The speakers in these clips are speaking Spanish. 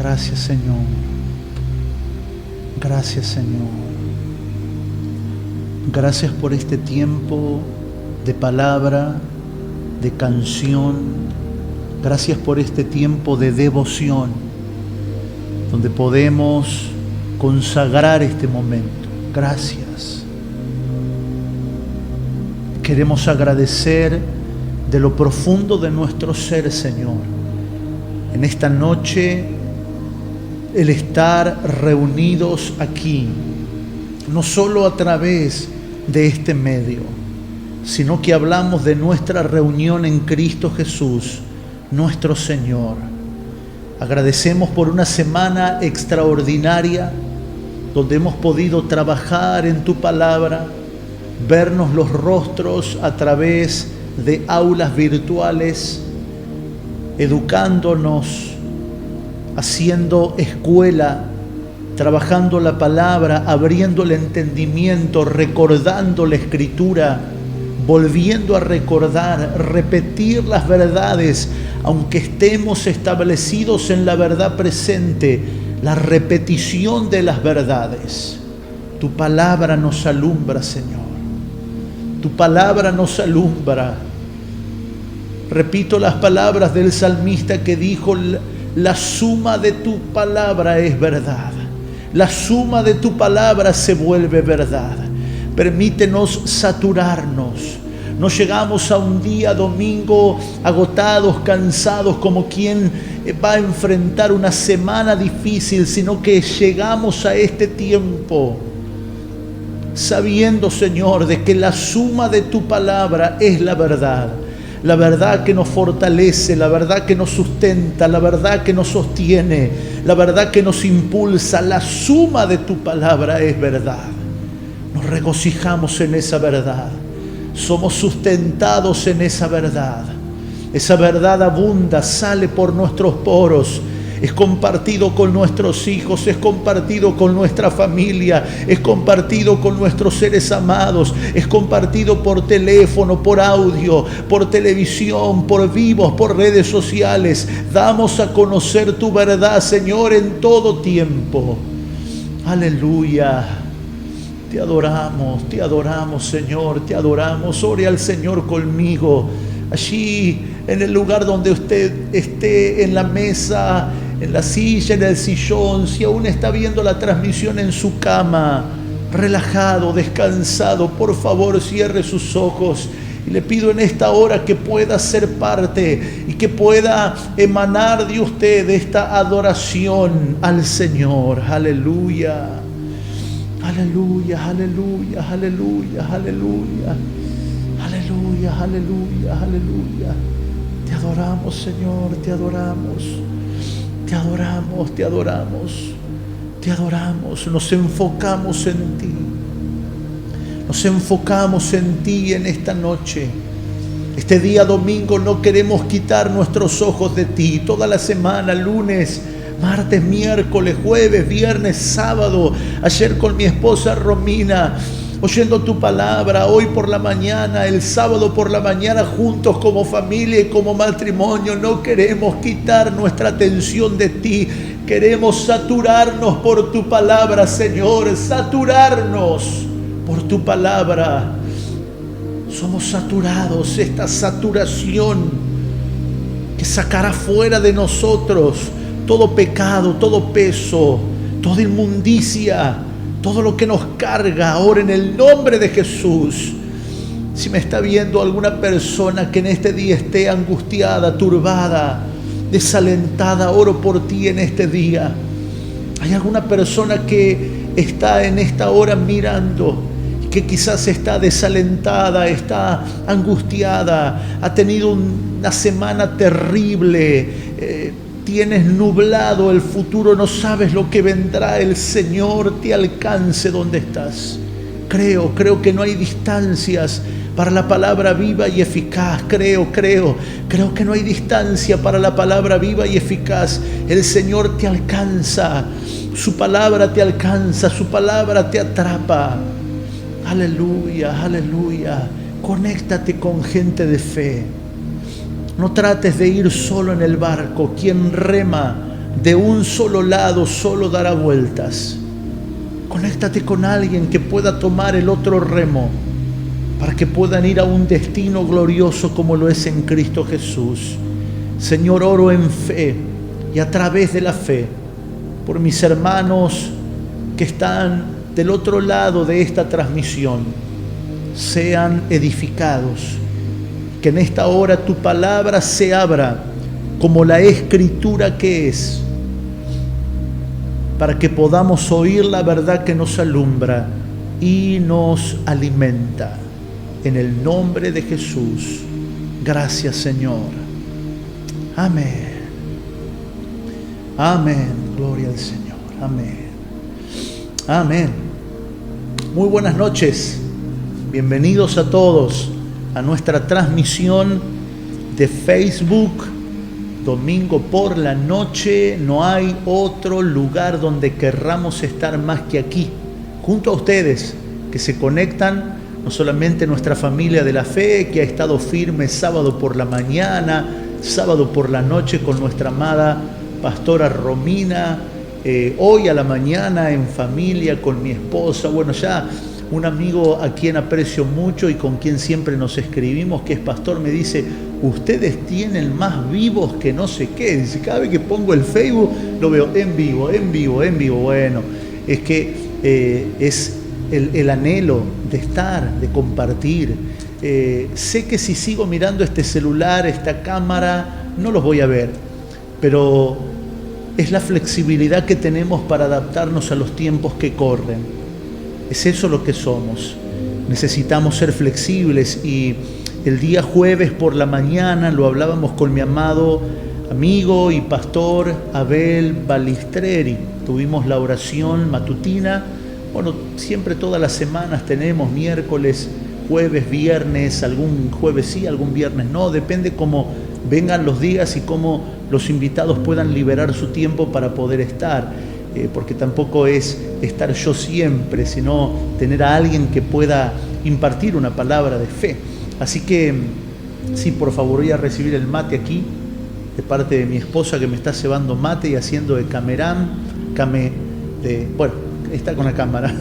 Gracias, Señor. Gracias, Señor. Gracias por este tiempo de palabra, de canción. Gracias por este tiempo de devoción, donde podemos consagrar este momento. Gracias. Queremos agradecer de lo profundo de nuestro ser, Señor, en esta noche, el estar reunidos aquí, no solo a través de este medio, sino que hablamos de nuestra reunión en Cristo Jesús, nuestro Señor. Agradecemos por una semana extraordinaria, donde hemos podido trabajar en tu palabra, vernos los rostros a través de aulas virtuales, educándonos, haciendo escuela, trabajando la palabra, abriendo el entendimiento, recordando la Escritura, volviendo a recordar, repetir las verdades, aunque estemos establecidos en la verdad presente, la repetición de las verdades. Tu palabra nos alumbra, Señor. Tu palabra nos alumbra. Repito las palabras del salmista que dijo: la suma de tu palabra es verdad. La suma de tu palabra se vuelve verdad. Permítenos saturarnos. No llegamos a un día domingo agotados, cansados, como quien va a enfrentar una semana difícil, sino que llegamos a este tiempo sabiendo, Señor, de que la suma de tu palabra es la verdad. La verdad que nos fortalece, la verdad que nos sustenta, la verdad que nos sostiene, la verdad que nos impulsa. La suma de tu palabra es verdad. Nos regocijamos en esa verdad. Somos sustentados en esa verdad. Esa verdad abunda, sale por nuestros poros. Es compartido con nuestros hijos, es compartido con nuestra familia, es compartido con nuestros seres amados, es compartido por teléfono, por audio, por televisión, por vivos, por redes sociales. Damos a conocer tu verdad, Señor, en todo tiempo. Aleluya. Te adoramos, Señor, te adoramos. Ore al Señor conmigo. Allí, en el lugar donde usted esté, en la mesa, en la silla, en el sillón, si aún está viendo la transmisión en su cama, relajado, descansado, por favor cierre sus ojos y le pido en esta hora que pueda ser parte y que pueda emanar de usted esta adoración al Señor. Aleluya, aleluya, aleluya, aleluya, aleluya, aleluya, aleluya, aleluya. Te adoramos, Señor, te adoramos. Te adoramos, te adoramos, te adoramos. Nos enfocamos en ti. Nos enfocamos en ti en esta noche. Este día domingo no queremos quitar nuestros ojos de ti. Toda la semana, lunes, martes, miércoles, jueves, viernes, sábado. Ayer con mi esposa Romina, oyendo tu palabra, hoy por la mañana, el sábado por la mañana, juntos como familia y como matrimonio. No queremos quitar nuestra atención de ti. Queremos saturarnos por tu palabra, Señor. Saturarnos por tu palabra. Somos saturados. Esta saturación que sacará fuera de nosotros todo pecado, todo peso, toda inmundicia, todo lo que nos carga. Ahora en el nombre de Jesús. Si me está viendo alguna persona que en este día esté angustiada, turbada, desalentada, oro por ti en este día. Hay alguna persona que está en esta hora mirando, que quizás está desalentada, está angustiada, ha tenido una semana terrible, tienes nublado el futuro, no sabes lo que vendrá. El Señor te alcance donde estás. Creo que no hay distancias para la palabra viva y eficaz. Creo que no hay distancia para la palabra viva y eficaz. El Señor te alcanza, su palabra te alcanza, su palabra te atrapa. Aleluya, aleluya. Conéctate con gente de fe. No trates de ir solo en el barco. Quien rema de un solo lado solo dará vueltas. Conéctate con alguien que pueda tomar el otro remo para que puedan ir a un destino glorioso como lo es en Cristo Jesús. Señor, oro en fe y a través de la fe por mis hermanos que están del otro lado de esta transmisión, sean edificados, que en esta hora tu palabra se abra como la escritura que es, para que podamos oír la verdad que nos alumbra y nos alimenta. En el nombre de Jesús, gracias Señor. Amén. Amén. Gloria al Señor. Amén. Amén. Muy buenas noches. Bienvenidos a todos a nuestra transmisión de Facebook. Domingo por la noche. No hay otro lugar donde querramos estar más que aquí, junto a ustedes que se conectan, no solamente nuestra familia de la fe que ha estado firme sábado por la mañana, sábado por la noche con nuestra amada pastora Romina, hoy a la mañana en familia con mi esposa, bueno, ya un amigo a quien aprecio mucho y con quien siempre nos escribimos, que es pastor, me dice: ustedes tienen más vivos que no sé qué. Dice, cada vez que pongo el Facebook lo veo en vivo. Bueno, es que es el anhelo de estar, de compartir. Sé que si sigo mirando este celular, esta cámara, no los voy a ver, pero es la flexibilidad que tenemos para adaptarnos a los tiempos que corren. Es eso lo que somos. Necesitamos ser flexibles, y el día jueves por la mañana lo hablábamos con mi amado amigo y pastor Abel Balistreri. Tuvimos la oración matutina. Bueno, siempre todas las semanas tenemos miércoles, jueves, viernes, algún jueves sí, algún viernes no, depende cómo vengan los días y cómo los invitados puedan liberar su tiempo para poder estar, porque tampoco es estar yo siempre, sino tener a alguien que pueda impartir una palabra de fe. Así que, sí, por favor, voy a recibir el mate aquí, de parte de mi esposa que me está cebando mate y haciendo de bueno, está con la cámara.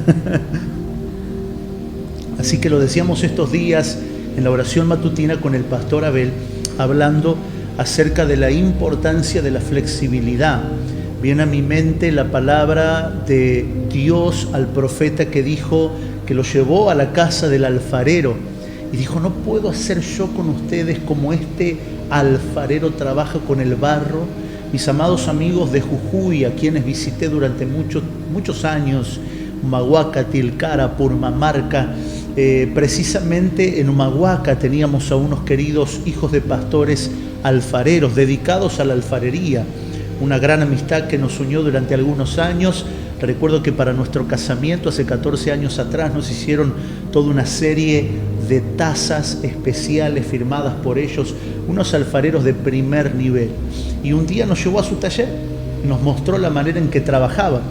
Así que lo decíamos estos días en la oración matutina con el pastor Abel, hablando acerca de la importancia de la flexibilidad. Viene a mi mente la palabra de Dios al profeta que dijo, que lo llevó a la casa del alfarero y dijo: no puedo hacer yo con ustedes como este alfarero trabaja con el barro. Mis amados amigos de Jujuy, a quienes visité durante muchos años, Humahuaca, Tilcara, Purmamarca, precisamente en Humahuaca teníamos a unos queridos hijos de pastores alfareros dedicados a la alfarería, una gran amistad que nos unió durante algunos años. Recuerdo que para nuestro casamiento hace 14 años atrás nos hicieron toda una serie de tazas especiales firmadas por ellos, unos alfareros de primer nivel. Y un día nos llevó a su taller, nos mostró la manera en que trabajaba,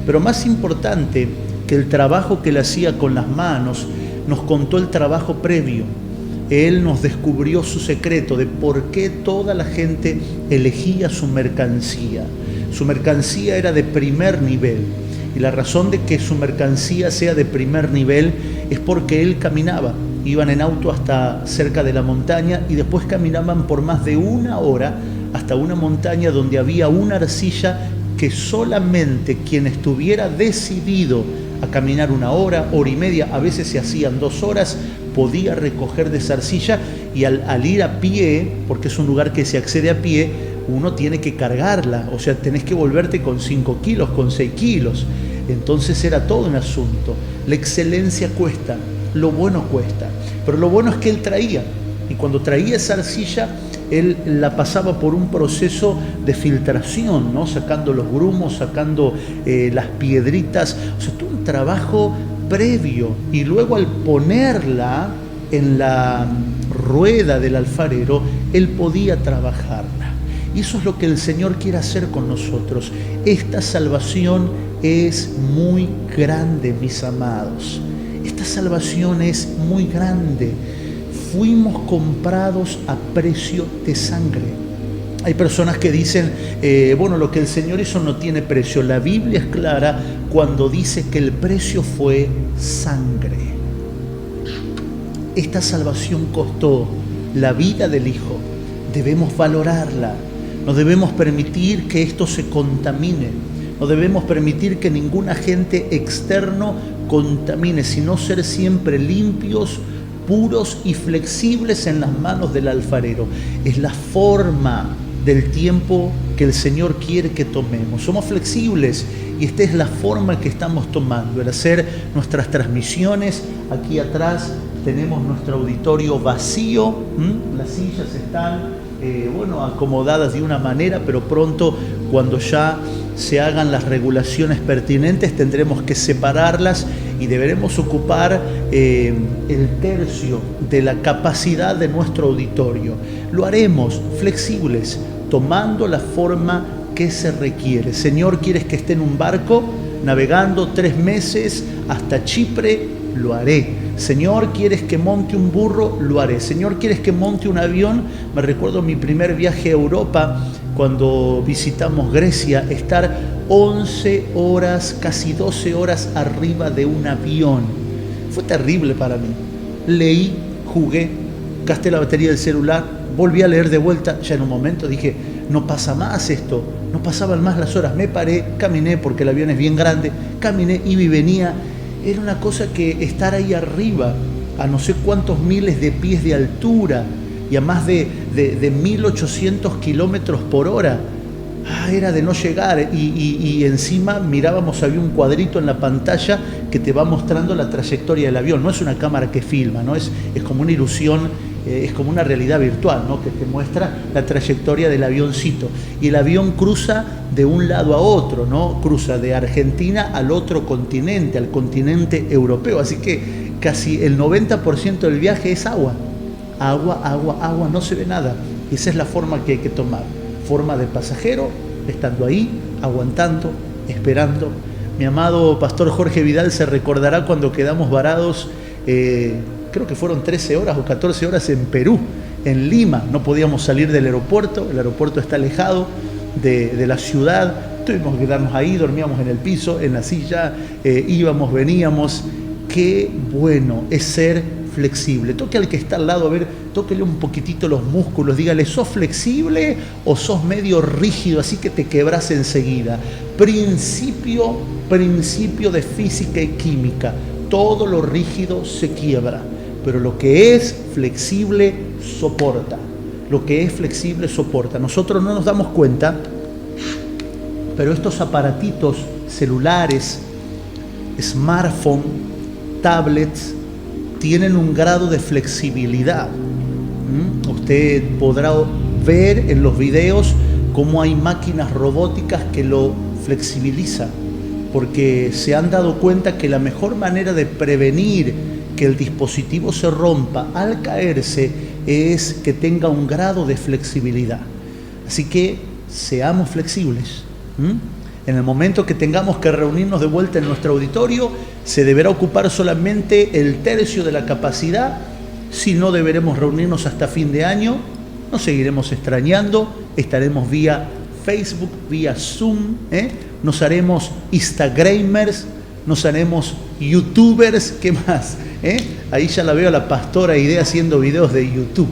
pero más importante que el trabajo que él hacía con las manos, nos contó el trabajo previo. Él nos descubrió su secreto de por qué toda la gente elegía su mercancía. Su mercancía era de primer nivel, y la razón de que su mercancía sea de primer nivel es porque él caminaba. Iban en auto hasta cerca de la montaña y después caminaban por más de 1 hora hasta una montaña donde había una arcilla que solamente quien estuviera decidido a caminar 1 hora, hora y media, a veces se hacían 2 horas, podía recoger de esa arcilla. Y al ir a pie, porque es un lugar que se accede a pie, uno tiene que cargarla, o sea, tenés que volverte con 5 kilos, con 6 kilos. Entonces era todo un asunto. La excelencia cuesta, lo bueno cuesta, pero lo bueno es que él traía, y cuando traía esa arcilla, él la pasaba por un proceso de filtración, ¿no? Sacando los grumos, sacando las piedritas, o sea, todo un trabajo previo, y luego al ponerla en la rueda del alfarero, él podía trabajarla. Y eso es lo que el Señor quiere hacer con nosotros. Esta salvación es muy grande, mis amados. Esta salvación es muy grande. Fuimos comprados a precio de sangre. Hay personas que dicen, bueno, lo que el Señor hizo no tiene precio. La Biblia es clara cuando dice que el precio fue sangre. Esta salvación costó la vida del Hijo. Debemos valorarla. No debemos permitir que esto se contamine. No debemos permitir que ningún agente externo contamine, sino ser siempre limpios, puros y flexibles en las manos del alfarero. Es la forma del tiempo que el Señor quiere que tomemos. Somos flexibles y esta es la forma que estamos tomando, el hacer nuestras transmisiones. Aquí atrás tenemos nuestro auditorio vacío, las sillas están acomodadas de una manera, pero pronto, cuando ya se hagan las regulaciones pertinentes, tendremos que separarlas y deberemos ocupar el tercio de la capacidad de nuestro auditorio. Lo haremos flexibles, tomando la forma que se requiere. Señor, ¿quieres que esté en un barco navegando 3 meses hasta Chipre? Lo haré. Señor, ¿quieres que monte un burro? Lo haré. Señor, ¿quieres que monte un avión? Me recuerdo mi primer viaje a Europa, cuando visitamos Grecia, estar 11 horas, casi 12 horas arriba de un avión. Fue terrible para mí. Leí, jugué, gasté la batería del celular, volví a leer de vuelta. Ya en un momento dije, no pasa más esto, no pasaban más las horas. Me paré, caminé, porque el avión es bien grande, caminé, iba y venía. Era una cosa que estar ahí arriba, a no sé cuántos miles de pies de altura y a más de 1.800 kilómetros por hora, era de no llegar. Y encima mirábamos, había un cuadrito en la pantalla que te va mostrando la trayectoria del avión. No es una cámara que filma, ¿no? Es como una ilusión, es como una realidad virtual, ¿no? Que te muestra la trayectoria del avioncito. Y el avión cruza de un lado a otro, ¿no? Cruza de Argentina al otro continente, al continente europeo. Así que casi el 90% del viaje es agua. Agua, agua, agua, no se ve nada. Y esa es la forma que hay que tomar. Forma de pasajero, estando ahí, aguantando, esperando. Mi amado pastor Jorge Vidal se recordará cuando quedamos varados, creo que fueron 13 horas o 14 horas en Perú, en Lima. No podíamos salir del aeropuerto, el aeropuerto está alejado de la ciudad. Tuvimos que quedarnos ahí, dormíamos en el piso, en la silla, íbamos, veníamos. Qué bueno es ser flexible. Toque al que está al lado, a ver, tóquele un poquitito los músculos, dígale, ¿sos flexible o sos medio rígido, así que te quebrás enseguida? Principio de física y química, todo lo rígido se quiebra, pero lo que es flexible soporta. Lo que es flexible soporta. Nosotros no nos damos cuenta, pero estos aparatitos celulares, smartphone, tablets, tienen un grado de flexibilidad. Usted podrá ver en los videos cómo hay máquinas robóticas que lo flexibilizan, porque se han dado cuenta que la mejor manera de prevenir que el dispositivo se rompa al caerse es que tenga un grado de flexibilidad. Así que seamos flexibles. En el momento que tengamos que reunirnos de vuelta en nuestro auditorio, se deberá ocupar solamente el tercio de la capacidad. Si no, deberemos reunirnos hasta fin de año. Nos seguiremos extrañando. Estaremos vía Facebook, vía Zoom. Nos haremos Instagramers, nos haremos YouTubers. ¿Qué más? Ahí ya la veo a la pastora Idea haciendo videos de YouTube.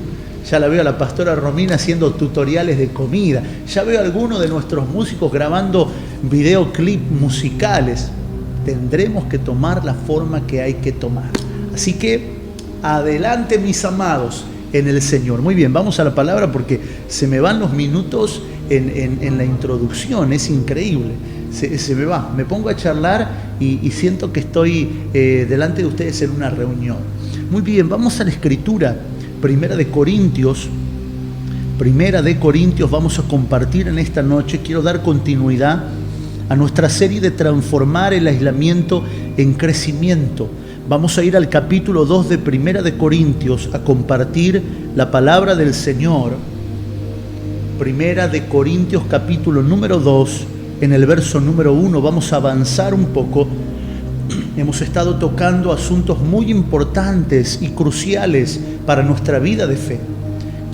Ya la veo a la pastora Romina haciendo tutoriales de comida. Ya veo a algunos de nuestros músicos grabando videoclips musicales. Tendremos que tomar la forma que hay que tomar. Así que, adelante mis amados en el Señor. Muy bien, vamos a la palabra porque se me van los minutos en la introducción. Es increíble. Se me va. Me pongo a charlar y siento que estoy delante de ustedes en una reunión. Muy bien, vamos a la Escritura. Primera de Corintios vamos a compartir en esta noche. Quiero dar continuidad a nuestra serie de transformar el aislamiento en crecimiento. Vamos a ir al capítulo 2 de Primera de Corintios a compartir la palabra del Señor. Primera de Corintios capítulo número 2, en el verso número 1, vamos a avanzar un poco. Hemos estado tocando asuntos muy importantes y cruciales para nuestra vida de fe.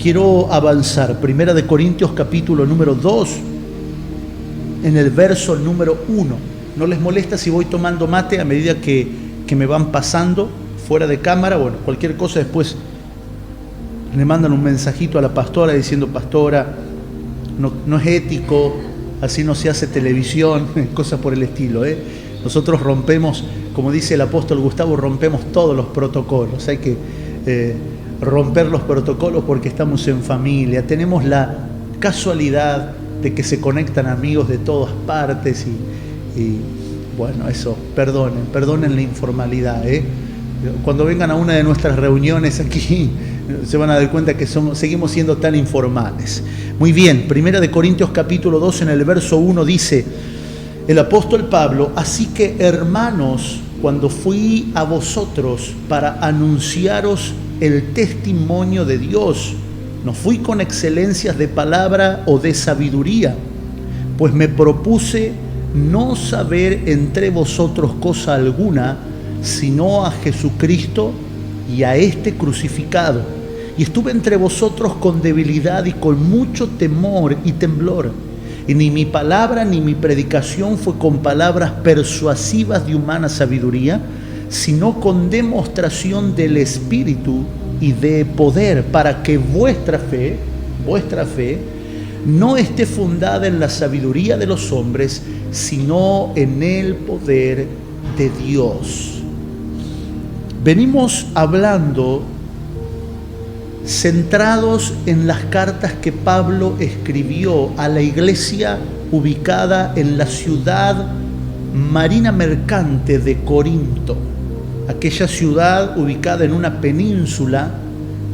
Quiero avanzar. Primera de Corintios capítulo número 2, en el verso número 1. ¿No les molesta si voy tomando mate a medida que me van pasando fuera de cámara? Bueno, cualquier cosa después le mandan un mensajito a la pastora diciendo: pastora, no es ético, así no se hace televisión, cosas por el estilo, ¿eh? Nosotros rompemos, como dice el apóstol Gustavo, rompemos todos los protocolos. Hay que romper los protocolos porque estamos en familia. Tenemos la casualidad de que se conectan amigos de todas partes y bueno, eso, perdonen la informalidad, ¿eh? Cuando vengan a una de nuestras reuniones aquí se van a dar cuenta que seguimos siendo tan informales. Muy bien, Primera de Corintios capítulo 2 en el verso 1 dice el apóstol Pablo: así que, hermanos, cuando fui a vosotros para anunciaros el testimonio de Dios, no fui con excelencias de palabra o de sabiduría, pues me propuse no saber entre vosotros cosa alguna, sino a Jesucristo y a este crucificado. Y estuve entre vosotros con debilidad y con mucho temor y temblor. Y ni mi palabra ni mi predicación fue con palabras persuasivas de humana sabiduría, sino con demostración del Espíritu y de poder, para que vuestra fe no esté fundada en la sabiduría de los hombres, sino en el poder de Dios. Venimos hablando centrados en las cartas que Pablo escribió a la iglesia ubicada en la ciudad marina mercante de Corinto, aquella ciudad ubicada en una península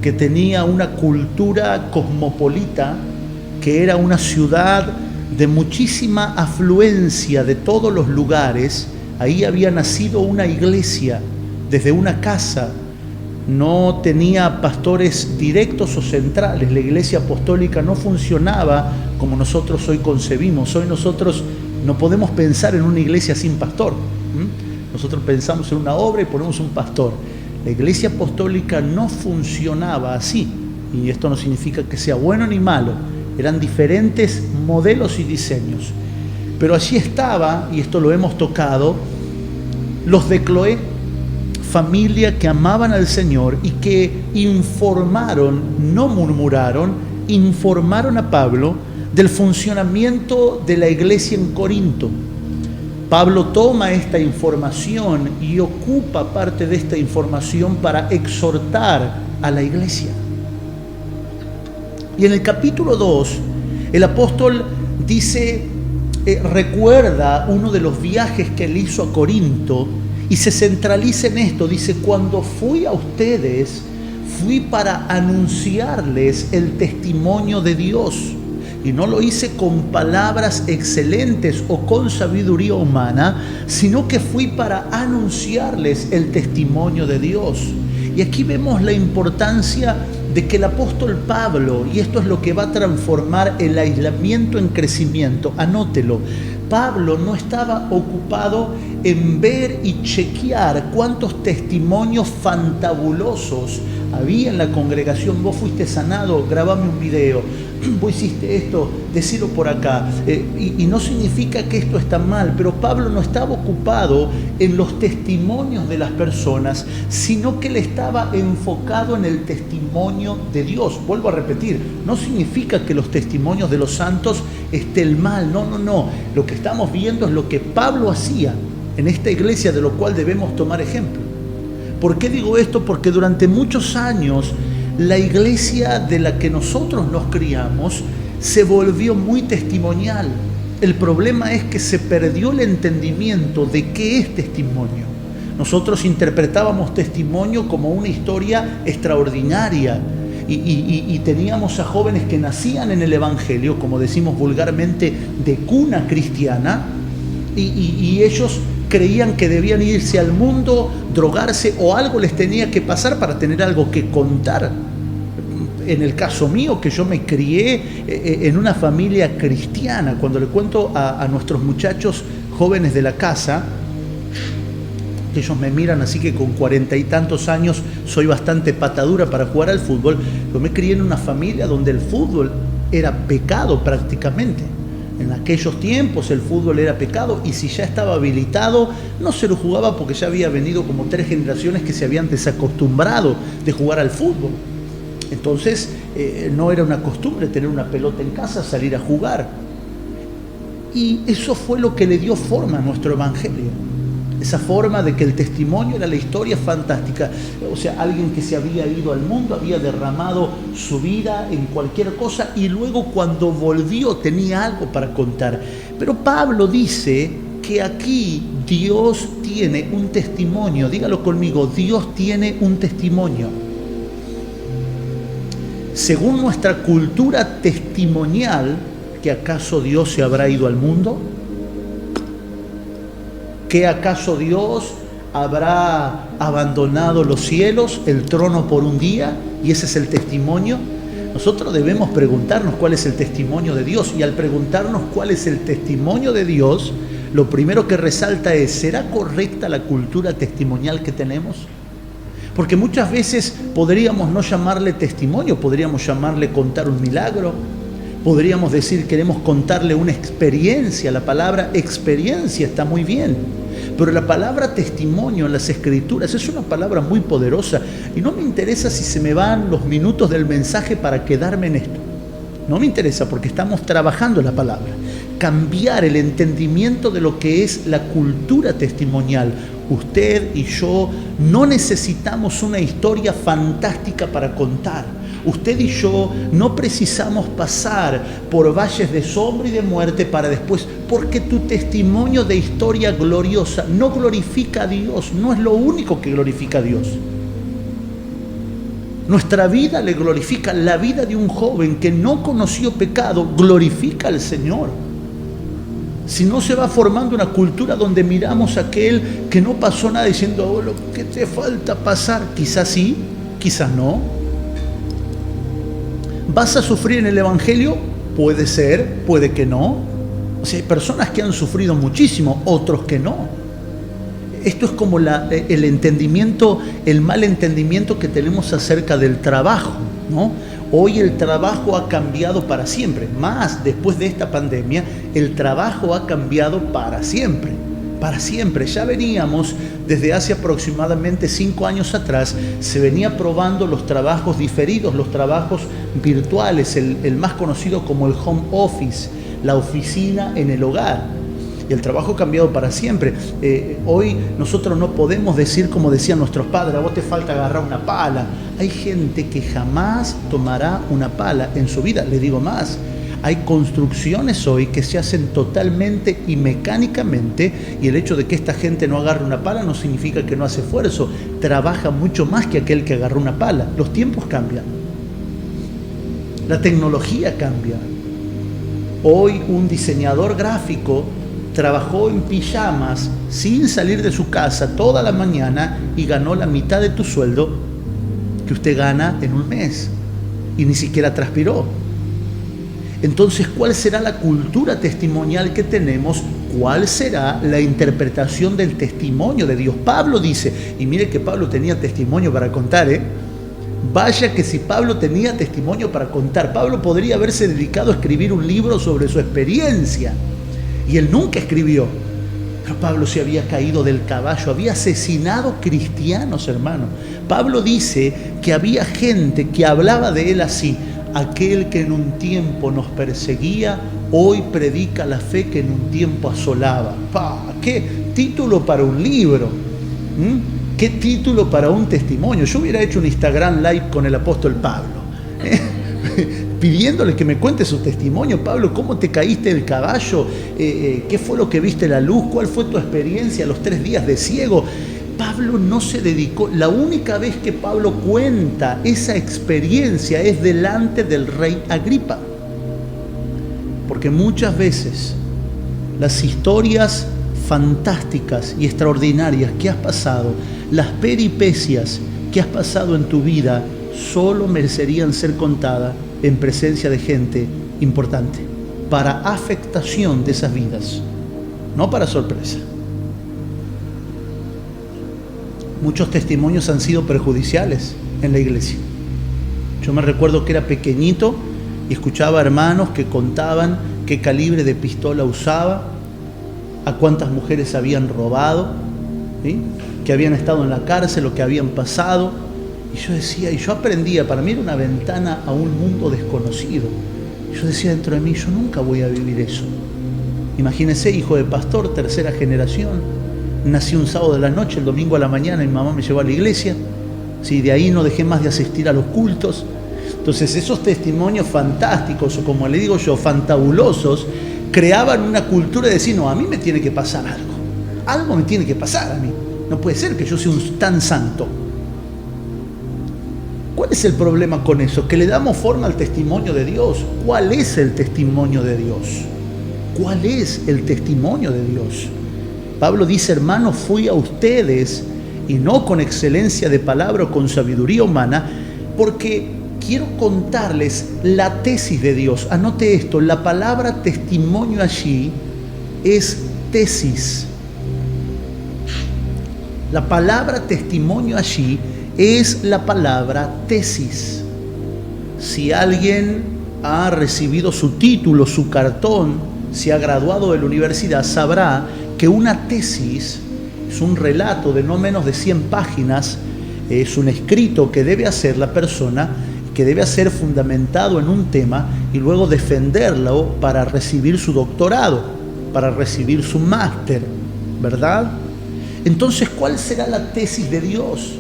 que tenía una cultura cosmopolita, que era una ciudad de muchísima afluencia de todos los lugares. Ahí había nacido una iglesia desde una casa. No tenía pastores directos o centrales. La iglesia apostólica no funcionaba como nosotros hoy concebimos. Hoy nosotros no podemos pensar en una iglesia sin pastor. Nosotros pensamos en una obra y ponemos un pastor. La iglesia apostólica no funcionaba así. Y esto no significa que sea bueno ni malo. Eran diferentes modelos y diseños. Pero allí estaba, y esto lo hemos tocado, los de Cloé, familia que amaban al Señor y que informaron, no murmuraron, informaron a Pablo del funcionamiento de la iglesia en Corinto. Pablo toma esta información y ocupa parte de esta información para exhortar a la iglesia. Y en el capítulo 2, el apóstol dice, recuerda uno de los viajes que él hizo a Corinto y se centraliza en esto. Dice: cuando fui a ustedes, fui para anunciarles el testimonio de Dios. Y no lo hice con palabras excelentes o con sabiduría humana, sino que fui para anunciarles el testimonio de Dios. Y aquí vemos la importancia de que el apóstol Pablo, y esto es lo que va a transformar el aislamiento en crecimiento, anótelo, Pablo no estaba ocupado en ver y chequear cuántos testimonios fantabulosos había en la congregación. Vos fuiste sanado, grabame un video. Vos hiciste esto, decilo por acá. Y no significa que esto está mal, pero Pablo no estaba ocupado en los testimonios de las personas, sino que él estaba enfocado en el testimonio de Dios. Vuelvo a repetir, no significa que los testimonios de los santos estén mal, no. Lo que estamos viendo es lo que Pablo hacía en esta iglesia, de lo cual debemos tomar ejemplo. ¿Por qué digo esto? Porque durante muchos años la iglesia de la que nosotros nos criamos se volvió muy testimonial. El problema es que se perdió el entendimiento de qué es testimonio. Nosotros interpretábamos testimonio como una historia extraordinaria y teníamos a jóvenes que nacían en el Evangelio, como decimos vulgarmente, de cuna cristiana, y ellos creían que debían irse al mundo, drogarse o algo les tenía que pasar para tener algo que contar. En el caso mío, que yo me crié en una familia cristiana, cuando le cuento a nuestros muchachos jóvenes de la casa, que ellos me miran así que con 40 y tantos años soy bastante patadura para jugar al fútbol. Yo me crié en una familia donde el fútbol era pecado prácticamente. En aquellos tiempos el fútbol era pecado y si ya estaba habilitado no se lo jugaba porque ya había venido como 3 generaciones que se habían desacostumbrado de jugar al fútbol. Entonces no era una costumbre tener una pelota en casa, salir a jugar. Y eso fue lo que le dio forma a nuestro evangelio. Esa forma de que el testimonio era la historia fantástica. O sea, alguien que se había ido al mundo, había derramado su vida en cualquier cosa y luego cuando volvió tenía algo para contar. Pero Pablo dice que aquí Dios tiene un testimonio. Dígalo conmigo, Dios tiene un testimonio. Según nuestra cultura testimonial, ¿que acaso Dios se habrá ido al mundo? ¿Que acaso Dios habrá abandonado los cielos, el trono por un día? ¿Y ese es el testimonio? Nosotros debemos preguntarnos cuál es el testimonio de Dios. Y al preguntarnos cuál es el testimonio de Dios, lo primero que resalta es, ¿será correcta la cultura testimonial que tenemos? Porque muchas veces podríamos no llamarle testimonio, podríamos llamarle contar un milagro. Podríamos decir, queremos contarle una experiencia. La palabra experiencia está muy bien, pero la palabra testimonio en las Escrituras es una palabra muy poderosa y no me interesa si se me van los minutos del mensaje para quedarme en esto. No me interesa porque estamos trabajando la palabra. Cambiar el entendimiento de lo que es la cultura testimonial. Usted y yo no necesitamos una historia fantástica para contar. Usted y yo no precisamos pasar por valles de sombra y de muerte para después, porque tu testimonio de historia gloriosa no glorifica a Dios, no es lo único que glorifica a Dios. Nuestra vida le glorifica. La vida de un joven que no conoció pecado glorifica al Señor. Si no se va formando una cultura donde miramos a aquel que no pasó nada diciendo, oh, lo que te falta pasar, quizás sí, quizás no. ¿Vas a sufrir en el Evangelio? Puede ser, puede que no. O sea, hay personas que han sufrido muchísimo, otros que no. Esto es como el entendimiento, el mal entendimiento que tenemos acerca del trabajo, ¿no? Hoy el trabajo ha cambiado para siempre. Más después de esta pandemia, el trabajo ha cambiado para siempre. Para siempre. Ya veníamos desde hace aproximadamente 5 años atrás, se venía probando los trabajos diferidos, los trabajos virtuales, el más conocido como el home office, la oficina en el hogar. Y el trabajo ha cambiado para siempre. Hoy nosotros no podemos decir como decían nuestros padres, a vos te falta agarrar una pala. Hay gente que jamás tomará una pala en su vida. Le digo más. Hay construcciones hoy que se hacen totalmente y mecánicamente y el hecho de que esta gente no agarre una pala no significa que no hace esfuerzo. Trabaja mucho más que aquel que agarró una pala. Los tiempos cambian. La tecnología cambia. Hoy un diseñador gráfico trabajó en pijamas sin salir de su casa toda la mañana y ganó la mitad de tu sueldo que usted gana en un mes y ni siquiera transpiró. Entonces, ¿cuál será la cultura testimonial que tenemos? ¿Cuál será la interpretación del testimonio de Dios? Pablo dice, y mire que Pablo tenía testimonio para contar, Vaya que si Pablo tenía testimonio para contar, Pablo podría haberse dedicado a escribir un libro sobre su experiencia. Y él nunca escribió. Pero Pablo se había caído del caballo, había asesinado cristianos, hermano. Pablo dice que había gente que hablaba de él así. Aquel que en un tiempo nos perseguía, hoy predica la fe que en un tiempo asolaba. ¡Qué título para un libro! ¿Qué título para un testimonio? Yo hubiera hecho un Instagram Live con el apóstol Pablo, pidiéndole que me cuente su testimonio. Pablo, ¿cómo te caíste del caballo? ¿Qué fue lo que viste la luz? ¿Cuál fue tu experiencia los 3 días de ciego? Pablo no se dedicó. La única vez que Pablo cuenta esa experiencia es delante del rey Agripa. Porque muchas veces las historias fantásticas y extraordinarias que has pasado, las peripecias que has pasado en tu vida, solo merecerían ser contadas en presencia de gente importante, para afectación de esas vidas, no para sorpresa. muchos testimonios han sido perjudiciales en la iglesia. Yo me recuerdo que era pequeñito y escuchaba hermanos que contaban qué calibre de pistola usaba, a cuántas mujeres habían robado, ¿sí?, que habían estado en la cárcel o que habían pasado. Y yo decía, y yo aprendía, para mí era una ventana a un mundo desconocido. Yo decía dentro de mí, yo nunca voy a vivir eso. Imagínense, hijo de pastor, tercera generación, nací un sábado de la noche, el domingo a la mañana mi mamá me llevó a la iglesia, ¿sí?, de ahí no dejé más de asistir a los cultos. Entonces esos testimonios fantásticos, o como le digo yo, fantabulosos, creaban una cultura de decir, no, a mí me tiene que pasar algo me tiene que pasar a mí, no puede ser que yo sea tan santo. ¿Cuál es el problema con eso? Que le damos forma al testimonio de Dios. ¿Cuál es el testimonio de Dios? ¿Cuál es el testimonio de Dios? Pablo dice, hermanos, fui a ustedes, y no con excelencia de palabra o con sabiduría humana, porque quiero contarles la tesis de Dios. Anote esto, la palabra testimonio allí es tesis. La palabra testimonio allí es la palabra tesis. Si alguien ha recibido su título, su cartón, si ha graduado de la universidad, sabrá que una tesis es un relato de no menos de 100 páginas, es un escrito que debe hacer la persona, que debe ser fundamentado en un tema y luego defenderlo para recibir su doctorado, para recibir su máster, ¿verdad? Entonces, ¿cuál será la tesis de Dios?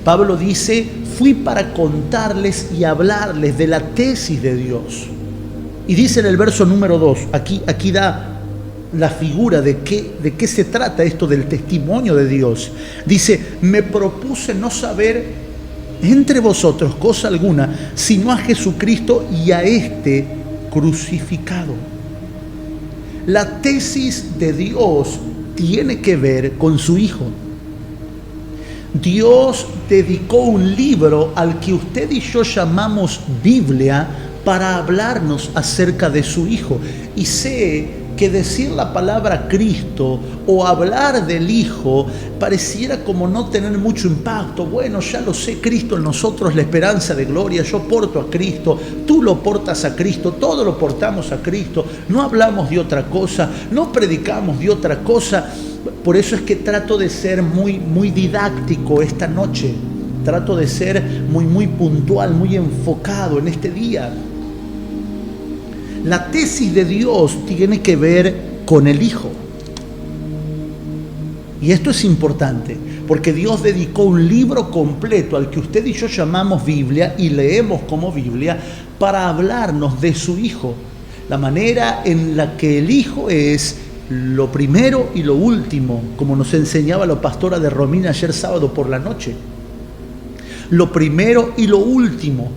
Pablo dice, fui para contarles y hablarles de la tesis de Dios. Y dice en el verso número 2, aquí da la figura de qué se trata esto del testimonio de Dios. Dice, me propuse no saber entre vosotros cosa alguna, sino a Jesucristo y a este crucificado. La tesis de Dios tiene que ver con su Hijo. Dios dedicó un libro al que usted y yo llamamos Biblia para hablarnos acerca de su Hijo. Y sé que decir la palabra Cristo o hablar del Hijo pareciera como no tener mucho impacto. Bueno, ya lo sé, Cristo en nosotros, la esperanza de gloria, yo porto a Cristo, tú lo portas a Cristo, todos lo portamos a Cristo, no hablamos de otra cosa, no predicamos de otra cosa. Por eso es que trato de ser muy didáctico esta noche, trato de ser muy puntual, muy enfocado en este día. La tesis de Dios tiene que ver con el Hijo. Y esto es importante, porque Dios dedicó un libro completo al que usted y yo llamamos Biblia y leemos como Biblia para hablarnos de su Hijo. La manera en la que el Hijo es lo primero y lo último, como nos enseñaba la pastora de Romina ayer sábado por la noche. Lo primero y lo último.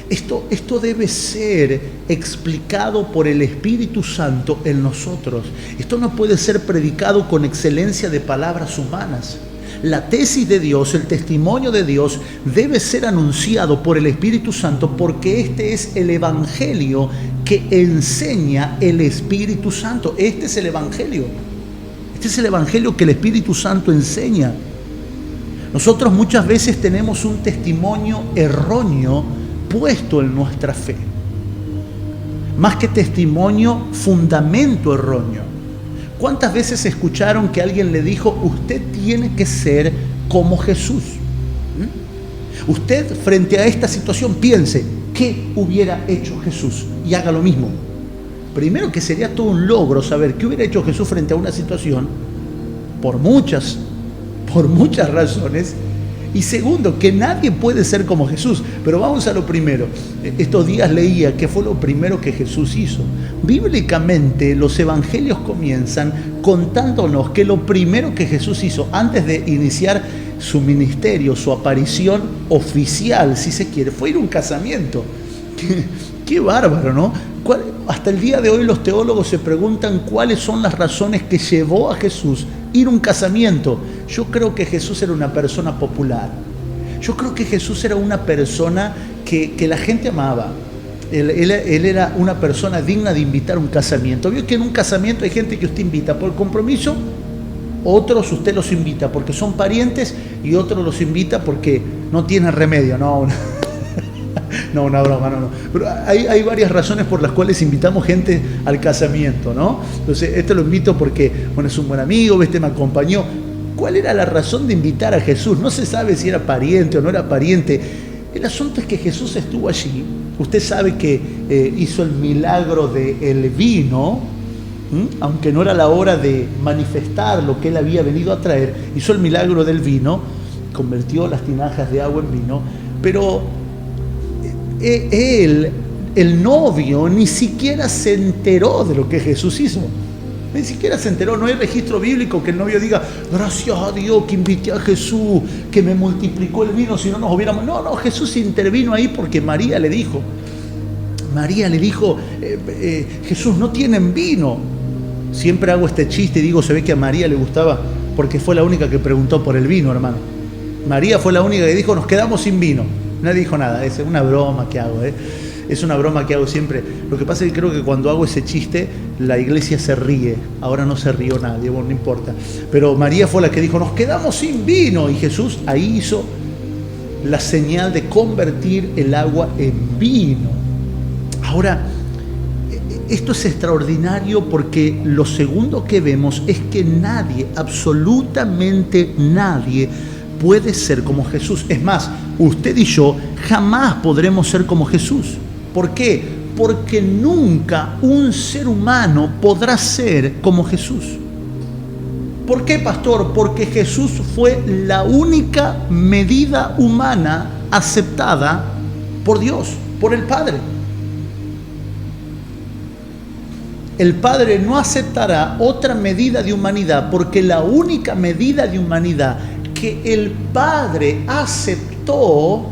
Esto debe ser explicado por el Espíritu Santo en nosotros. Esto no puede ser predicado con excelencia de palabras humanas. La tesis de Dios, el testimonio de Dios, debe ser anunciado por el Espíritu Santo, porque este es el Evangelio que enseña el Espíritu Santo. Este es el Evangelio. Este es el Evangelio que el Espíritu Santo enseña. Nosotros muchas veces tenemos un testimonio erróneo puesto en nuestra fe. Más que testimonio, fundamento erróneo. ¿Cuántas veces escucharon que alguien le dijo, usted tiene que ser como Jesús? Usted, frente a esta situación, piense, ¿qué hubiera hecho Jesús? Y haga lo mismo. Primero, que sería todo un logro saber qué hubiera hecho Jesús frente a una situación, por muchas razones. Y segundo, que nadie puede ser como Jesús. Pero vamos a lo primero. Estos días leía qué fue lo primero que Jesús hizo. Bíblicamente, los evangelios comienzan contándonos que lo primero que Jesús hizo antes de iniciar su ministerio, su aparición oficial, si se quiere, fue ir a un casamiento. Qué bárbaro, ¿no? Hasta el día de hoy los teólogos se preguntan cuáles son las razones que llevó a Jesús ir a un casamiento. Yo creo que Jesús era una persona popular. Yo creo que Jesús era una persona que la gente amaba. Él era una persona digna de invitar a un casamiento. Vio que en un casamiento hay gente que usted invita por compromiso Otros usted los invita porque son parientes y otros los invita porque no tienen remedio. No, no, una broma, no. Pero hay varias razones por las cuales invitamos gente al casamiento, ¿no? Entonces, este lo invito porque, bueno, es un buen amigo, me acompañó. ¿Cuál era la razón de invitar a Jesús? No se sabe si era pariente o no era pariente. El asunto es que Jesús estuvo allí. Usted sabe que hizo el milagro del vino, aunque no era la hora de manifestar lo que él había venido a traer. Hizo el milagro del vino, convirtió las tinajas de agua en vino, pero él, el novio, ni siquiera se enteró de lo que Jesús hizo. Ni siquiera se enteró, no hay registro bíblico que el novio diga, gracias a Dios que invité a Jesús, que me multiplicó el vino, si no nos hubiéramos... No, Jesús intervino ahí porque María le dijo, Jesús, no tienen vino. Siempre hago este chiste y digo, se ve que a María le gustaba porque fue la única que preguntó por el vino, hermano. María fue la única que dijo, nos quedamos sin vino. Nadie dijo nada, es una broma que hago, Es una broma que hago siempre. Lo que pasa es que creo que cuando hago ese chiste, la iglesia se ríe. Ahora no se rió nadie, bueno, no importa. Pero María fue la que dijo, nos quedamos sin vino. Y Jesús ahí hizo la señal de convertir el agua en vino. Ahora, esto es extraordinario porque lo segundo que vemos es que nadie, absolutamente nadie, puede ser como Jesús. Es más, usted y yo jamás podremos ser como Jesús. ¿Por qué? Porque nunca un ser humano podrá ser como Jesús. ¿Por qué, pastor? Porque Jesús fue la única medida humana aceptada por Dios, por el Padre. El Padre no aceptará otra medida de humanidad porque la única medida de humanidad que el Padre aceptó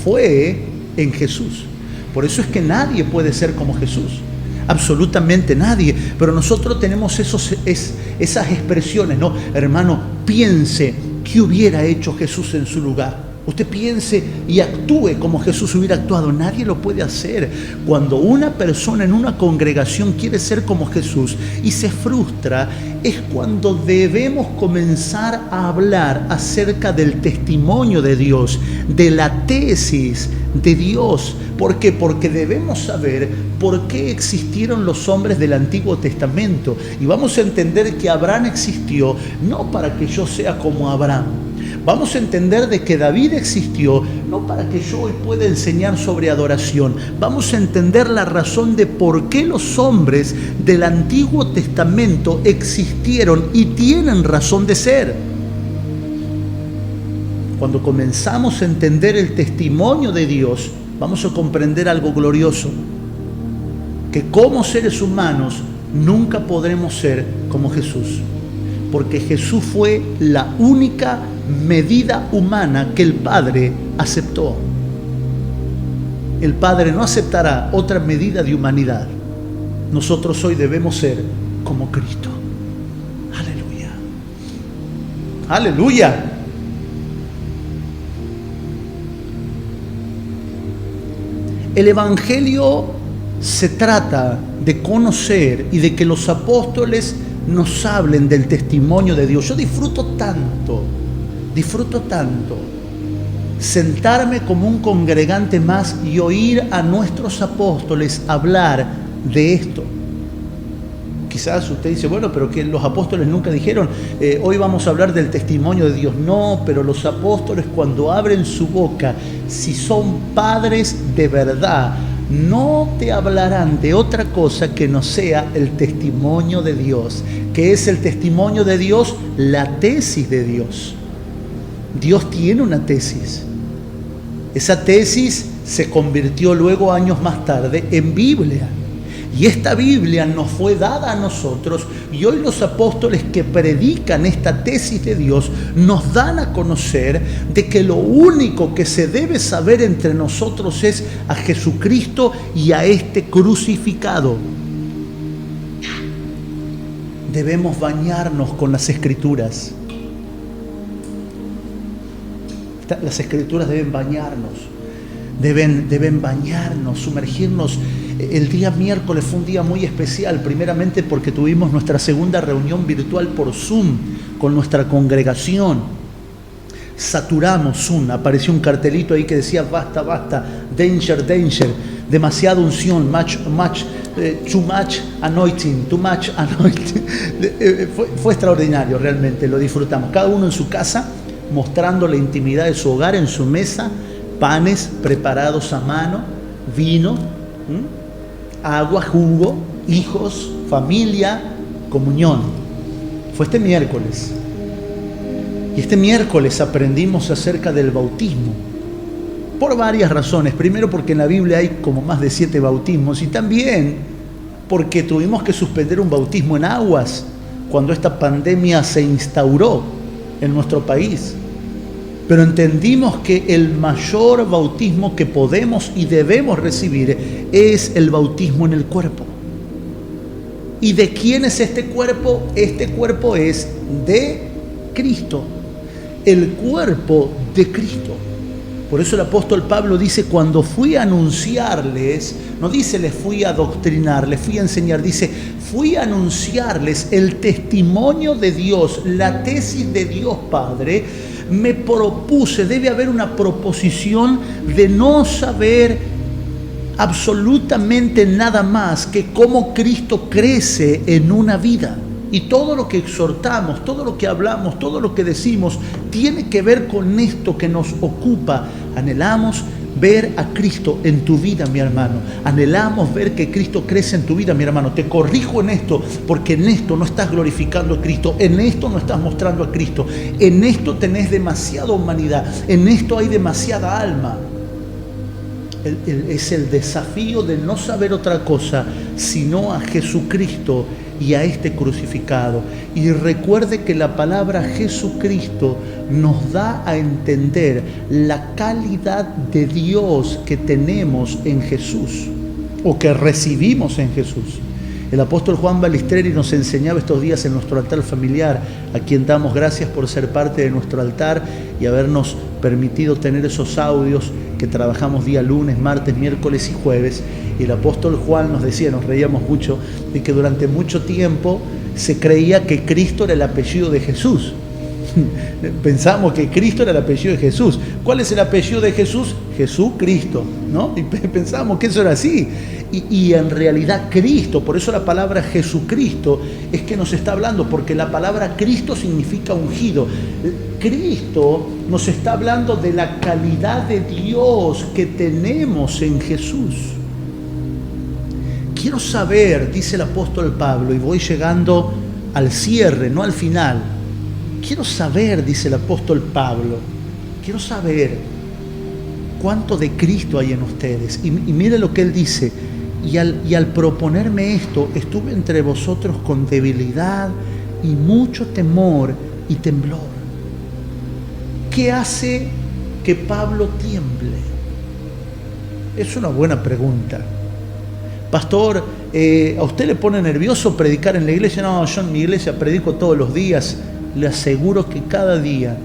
fue en Jesús. Por eso es que nadie puede ser como Jesús, absolutamente nadie. Pero nosotros tenemos esas expresiones, ¿no? Hermano, piense qué hubiera hecho Jesús en su lugar. Usted piense y actúe como Jesús hubiera actuado. Nadie lo puede hacer. Cuando una persona en una congregación quiere ser como Jesús y se frustra, es cuando debemos comenzar a hablar acerca del testimonio de Dios, de la tesis de Dios. ¿Por qué? Porque debemos saber por qué existieron los hombres del Antiguo Testamento. Y vamos a entender que Abraham existió no para que yo sea como Abraham. Vamos a entender de que David existió no para que yo hoy pueda enseñar sobre adoración. Vamos a entender la razón de por qué los hombres del Antiguo Testamento existieron y tienen razón de ser. Cuando comenzamos a entender el testimonio de Dios, vamos a comprender algo glorioso, que como seres humanos nunca podremos ser como Jesús, porque Jesús fue la única medida humana que el Padre aceptó. El Padre no aceptará otra medida de humanidad. Nosotros hoy debemos ser como Cristo. Aleluya. Aleluya. El Evangelio se trata de conocer y de que los apóstoles nos hablen del testimonio de Dios. Yo disfruto tanto sentarme como un congregante más y oír a nuestros apóstoles hablar de esto. Quizás usted dice, bueno, pero que los apóstoles nunca dijeron, hoy vamos a hablar del testimonio de Dios. No, pero los apóstoles cuando abren su boca, si son padres de verdad, no te hablarán de otra cosa que no sea el testimonio de Dios. ¿Qué es el testimonio de Dios? La tesis de Dios. Dios tiene una tesis. Esa tesis se convirtió luego, años más tarde, en Biblia. Y esta Biblia nos fue dada a nosotros, y hoy los apóstoles que predican esta tesis de Dios nos dan a conocer de que lo único que se debe saber entre nosotros es a Jesucristo y a este crucificado. Debemos bañarnos con las Escrituras. Las Escrituras deben bañarnos, deben bañarnos, sumergirnos El día miércoles fue un día muy especial, primeramente porque tuvimos nuestra segunda reunión virtual por Zoom con nuestra congregación. Saturamos Zoom, apareció un cartelito ahí que decía basta, basta, danger, danger, demasiada unción, too much anointing, too much anointing. Fue extraordinario, realmente, lo disfrutamos. Cada uno en su casa, mostrando la intimidad de su hogar, en su mesa, panes preparados a mano, vino, agua, jugo, hijos, familia, comunión. Fue este miércoles. Y este miércoles aprendimos acerca del bautismo, por varias razones. Primero, porque en la Biblia hay como más de 7 bautismos, y también porque tuvimos que suspender un bautismo en aguas cuando esta pandemia se instauró en nuestro país. Pero entendimos que el mayor bautismo que podemos y debemos recibir es el bautismo en el cuerpo. ¿Y de quién es este cuerpo? Este cuerpo es de Cristo. El cuerpo de Cristo. Por eso el apóstol Pablo dice, cuando fui a anunciarles, no dice les fui a adoctrinar, les fui a enseñar, dice fui a anunciarles el testimonio de Dios, la tesis de Dios Padre. Me propuse, debe haber una proposición de no saber absolutamente nada más que cómo Cristo crece en una vida. Y todo lo que exhortamos, todo lo que hablamos, todo lo que decimos, tiene que ver con esto que nos ocupa. Anhelamos ver a Cristo en tu vida, mi hermano. Anhelamos ver que Cristo crece en tu vida, mi hermano. Te corrijo en esto, porque en esto no estás glorificando a Cristo, en esto no estás mostrando a Cristo, en esto tenés demasiada humanidad, en esto hay demasiada alma. Es el desafío de no saber otra cosa sino a Jesucristo y a este crucificado. Y recuerde que la palabra Jesucristo nos da a entender la calidad de Dios que tenemos en Jesús, o que recibimos en Jesús. El apóstol Juan Balistreri nos enseñaba estos días en nuestro altar familiar, a quien damos gracias por ser parte de nuestro altar y habernos permitido tener esos audios que trabajamos día lunes, martes, miércoles y jueves. Y el apóstol Juan nos decía, nos reíamos mucho, de que durante mucho tiempo se creía que Cristo era el apellido de Jesús. Pensamos que Cristo era el apellido de Jesús. ¿Cuál es el apellido de Jesús? Jesucristo, ¿no? Y pensamos que eso era así. Y en realidad Cristo, por eso la palabra Jesucristo es que nos está hablando, porque la palabra Cristo significa ungido. Cristo nos está hablando de la calidad de Dios que tenemos en Jesús. Quiero saber, dice el apóstol Pablo, y voy llegando al cierre, no al final. Quiero saber, dice el apóstol Pablo, quiero saber cuánto de Cristo hay en ustedes. Y mire lo que él dice, y al proponerme esto, estuve entre vosotros con debilidad y mucho temor y temblor. ¿Qué hace que Pablo tiemble? Es una buena pregunta. Pastor, ¿a usted le pone nervioso predicar en la iglesia? No, yo en mi iglesia predico todos los días. Le aseguro que cada día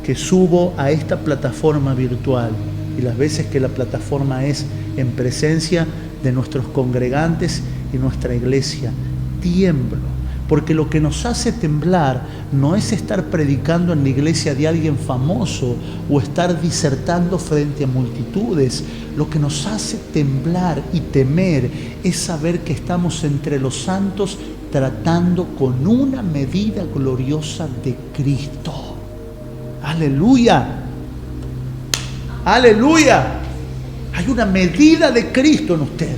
que subo a esta plataforma virtual, y las veces que la plataforma es en presencia de nuestros congregantes y nuestra iglesia, tiemblo. Porque lo que nos hace temblar no es estar predicando en la iglesia de alguien famoso o estar disertando frente a multitudes. Lo que nos hace temblar y temer es saber que estamos entre los santos tratando con una medida gloriosa de Cristo. ¡Aleluya! ¡Aleluya! Hay una medida de Cristo en usted.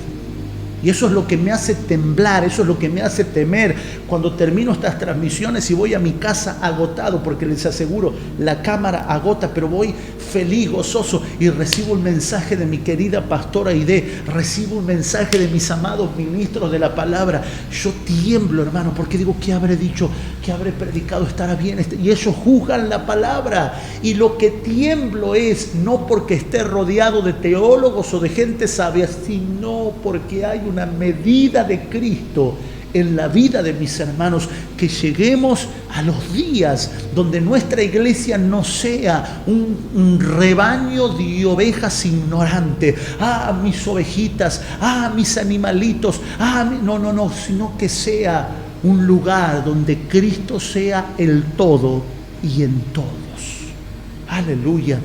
Y eso es lo que me hace temblar, eso es lo que me hace temer cuando termino estas transmisiones y voy a mi casa agotado, porque les aseguro, la cámara agota, pero voy feliz, gozoso, y recibo un mensaje de mi querida pastora Aide, recibo un mensaje de mis amados ministros de la palabra. Yo tiemblo, hermano, porque digo, ¿qué habré dicho? ¿Qué habré predicado? ¿Estará bien? Y ellos juzgan la palabra. Y lo que tiemblo es no porque esté rodeado de teólogos o de gente sabia, sino porque hay una medida de Cristo en la vida de mis hermanos, que lleguemos a los días donde nuestra iglesia no sea un rebaño de ovejas ignorantes. Mis ovejitas, mis animalitos, no, sino que sea un lugar donde Cristo sea el todo y en todos. Aleluya.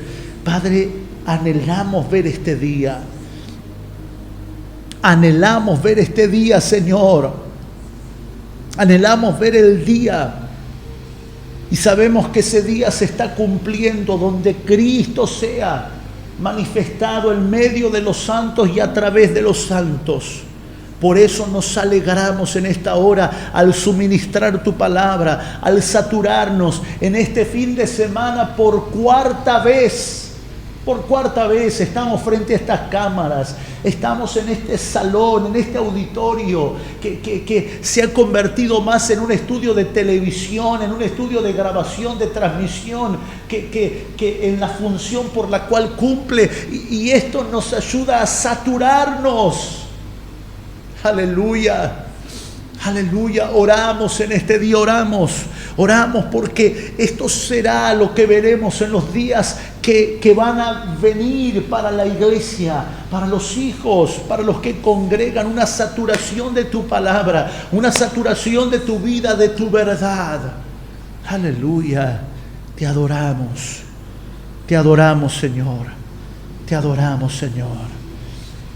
Padre, anhelamos ver este día. Anhelamos ver este día, Señor. Anhelamos ver el día. Y sabemos que ese día se está cumpliendo donde Cristo sea manifestado en medio de los santos y a través de los santos. Por eso nos alegramos en esta hora al suministrar tu palabra, al saturarnos en este fin de semana por cuarta vez. Por cuarta vez estamos frente a estas cámaras, estamos en este salón, en este auditorio que se ha convertido más en un estudio de televisión, en un estudio de grabación, de transmisión, que en la función por la cual cumple. Y esto nos ayuda a saturarnos. Aleluya. Aleluya, oramos en este día, oramos porque esto será lo que veremos en los días que van a venir para la iglesia, para los hijos, para los que congregan, una saturación de tu palabra, una saturación de tu vida, de tu verdad. Aleluya, te adoramos, Señor, te adoramos, Señor,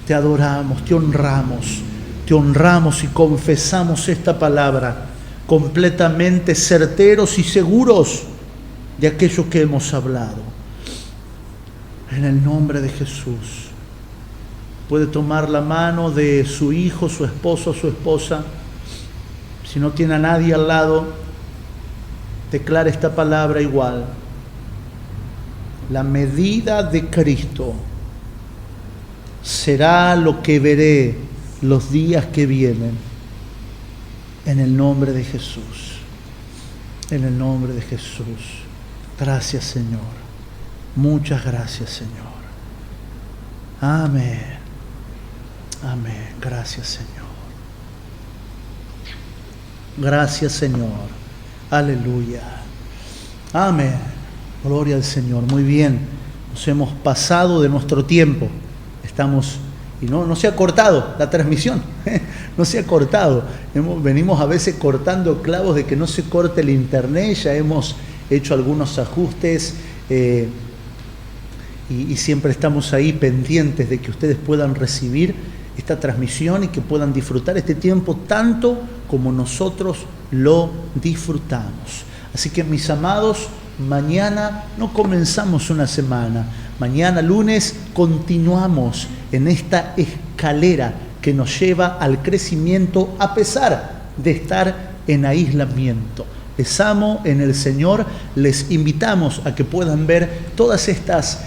te adoramos, te honramos. Te honramos y confesamos esta palabra completamente certeros y seguros de aquello que hemos hablado. En el nombre de Jesús. Puede tomar la mano de su hijo, su esposo, su esposa. Si no tiene a nadie al lado, declara esta palabra igual. La medida de Cristo será lo que veré los días que vienen, en el nombre de Jesús, en el nombre de Jesús. Gracias, Señor, muchas gracias, Señor. Amén, amén, gracias, Señor. Gracias, Señor, aleluya, amén, gloria al Señor. Muy bien, nos hemos pasado de nuestro tiempo, y no se ha cortado la transmisión, no se ha cortado. Venimos a veces cortando clavos de que no se corte el internet, ya hemos hecho algunos ajustes y siempre estamos ahí pendientes de que ustedes puedan recibir esta transmisión y que puedan disfrutar este tiempo tanto como nosotros lo disfrutamos. Así que, mis amados, mañana no comenzamos una semana. Mañana lunes continuamos en esta escalera que nos lleva al crecimiento a pesar de estar en aislamiento. Les amo en el Señor, les invitamos a que puedan ver todas estas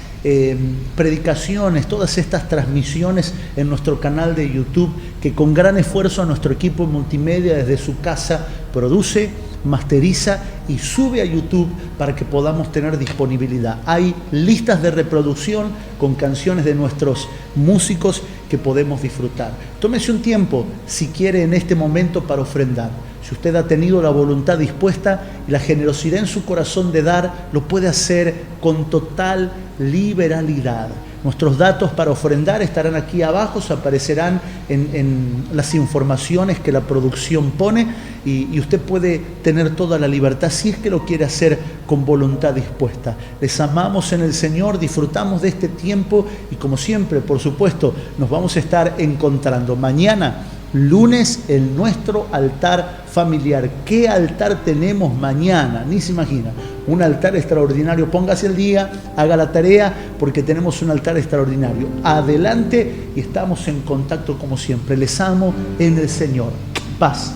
predicaciones, todas estas transmisiones en nuestro canal de YouTube, que con gran esfuerzo nuestro equipo multimedia desde su casa produce, masteriza y sube a YouTube para que podamos tener disponibilidad. Hay listas de reproducción con canciones de nuestros músicos que podemos disfrutar. Tómese un tiempo, si quiere, en este momento para ofrendar. Si usted ha tenido la voluntad dispuesta y la generosidad en su corazón de dar, lo puede hacer con total liberalidad. Nuestros datos para ofrendar estarán aquí abajo, se aparecerán en las informaciones que la producción pone y usted puede tener toda la libertad si es que lo quiere hacer con voluntad dispuesta. Les amamos en el Señor, disfrutamos de este tiempo y, como siempre, por supuesto, nos vamos a estar encontrando mañana, lunes, en nuestro altar familiar. ¿Qué altar tenemos mañana? Ni se imagina. Un altar extraordinario. Póngase al día, haga la tarea, porque tenemos un altar extraordinario. Adelante y estamos en contacto como siempre. Les amo en el Señor. Paz.